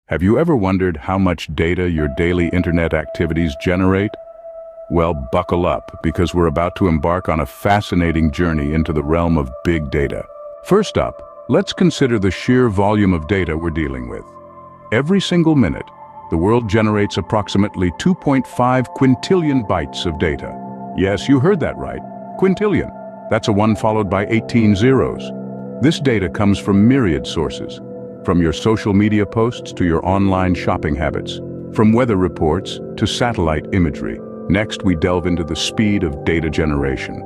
Have you ever wondered how much data your daily internet activities generate? Well, buckle up, because we're about to embark on a fascinating journey into the realm of big data. First up, let's consider the sheer volume of data we're dealing with. Every single minute, the world generates approximately 2.5 quintillion bytes of data. Yes, you heard that right. Quintillion. That's a 1 followed by 18 zeros. This data comes from myriad sources, from your social media posts to your online shopping habits, from weather reports to satellite imagery. Next, we delve into the speed of data generation.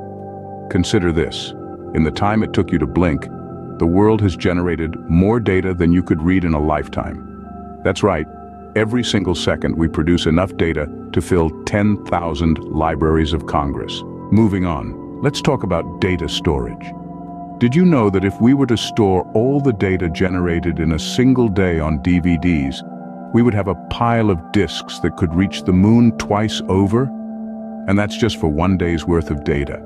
Consider this. In the time it took you to blink, the world has generated more data than you could read in a lifetime. That's right. Every single second we produce enough data to fill 10,000 libraries of Congress. Moving on, let's talk about data storage. Did you know that if we were to store all the data generated in a single day on DVDs, we would have a pile of disks that could reach the moon twice over? And that's just for one day's worth of data.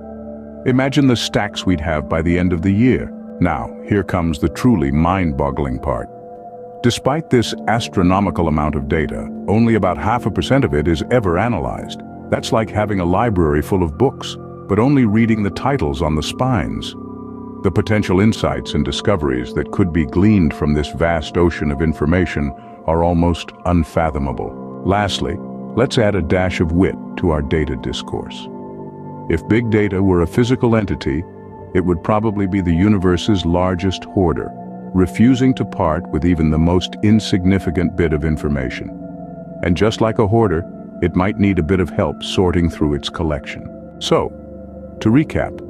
Imagine the stacks we'd have by the end of the year. Now, here comes the truly mind-boggling part. Despite this astronomical amount of data, only about 0.5% of it is ever analyzed. That's like having a library full of books, but only reading the titles on the spines. The potential insights and discoveries that could be gleaned from this vast ocean of information are almost unfathomable. Lastly, let's add a dash of wit to our data discourse. If big data were a physical entity, it would probably be the universe's largest hoarder, refusing to part with even the most insignificant bit of information. And just like a hoarder, it might need a bit of help sorting through its collection. So, to recap,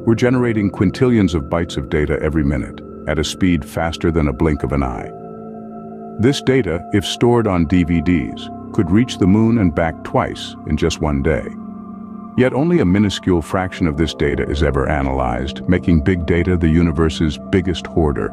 we're generating quintillions of bytes of data every minute, at a speed faster than a blink of an eye. This data, if stored on DVDs, could reach the moon and back twice in just one day. Yet only a minuscule fraction of this data is ever analyzed, making big data the universe's biggest hoarder.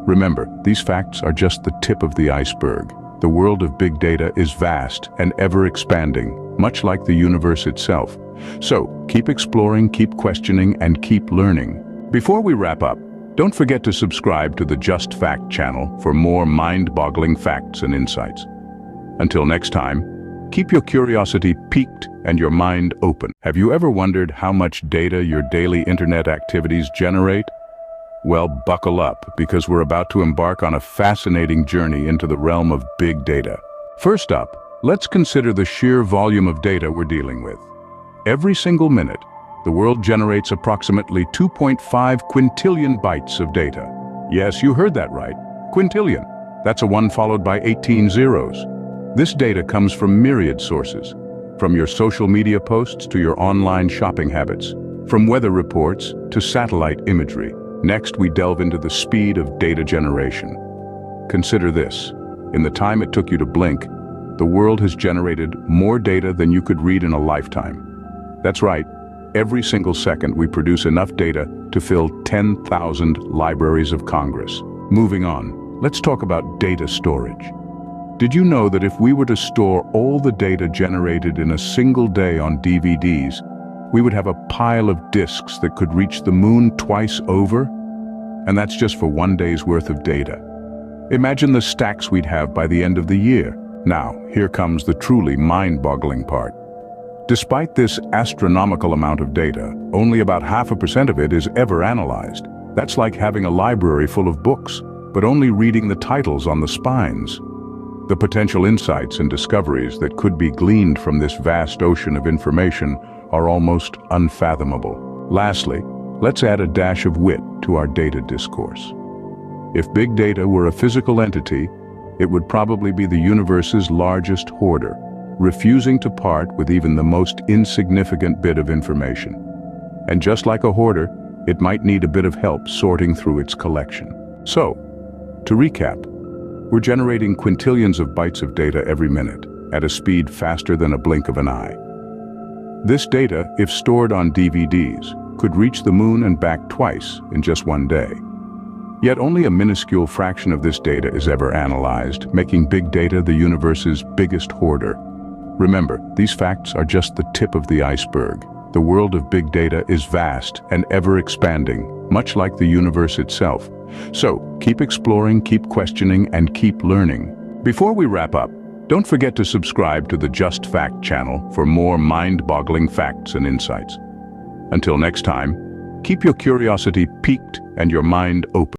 Remember, these facts are just the tip of the iceberg. The world of big data is vast and ever-expanding, much like the universe itself. So, keep exploring, keep questioning, and keep learning. Before we wrap up, don't forget to subscribe to the JuztFact channel for more mind-boggling facts and insights. Until next time, keep your curiosity piqued and your mind open. Have you ever wondered how much data your daily internet activities generate? Well, buckle up, because we're about to embark on a fascinating journey into the realm of big data. First up, let's consider the sheer volume of data we're dealing with. Every single minute, the world generates approximately 2.5 quintillion bytes of data. Yes, you heard that right. Quintillion. That's a 1 followed by 18 zeros. This data comes from myriad sources, from your social media posts to your online shopping habits, from weather reports to satellite imagery. Next, we delve into the speed of data generation. Consider this. In the time it took you to blink, the world has generated more data than you could read in a lifetime. That's right. Every single second we produce enough data to fill 10,000 libraries of Congress. Moving on, let's talk about data storage. Did you know that if we were to store all the data generated in a single day on DVDs, we would have a pile of disks that could reach the moon twice over? And that's just for one day's worth of data. Imagine the stacks we'd have by the end of the year. Now, here comes the truly mind-boggling part. Despite this astronomical amount of data, only about 0.5% of it is ever analyzed. That's like having a library full of books, but only reading the titles on the spines. The potential insights and discoveries that could be gleaned from this vast ocean of information are almost unfathomable. Lastly, let's add a dash of wit to our data discourse. If big data were a physical entity, it would probably be the universe's largest hoarder, refusing to part with even the most insignificant bit of information. And just like a hoarder, it might need a bit of help sorting through its collection. So, to recap, we're generating quintillions of bytes of data every minute, at a speed faster than a blink of an eye. This data, if stored on DVDs, could reach the moon and back twice in just one day. Yet only a minuscule fraction of this data is ever analyzed, making big data the universe's biggest hoarder. Remember, these facts are just the tip of the iceberg. The world of big data is vast and ever-expanding, much like the universe itself. So, keep exploring, keep questioning, and keep learning. Before we wrap up, don't forget to subscribe to the JuztFact channel for more mind-boggling facts and insights. Until next time, keep your curiosity piqued and your mind open.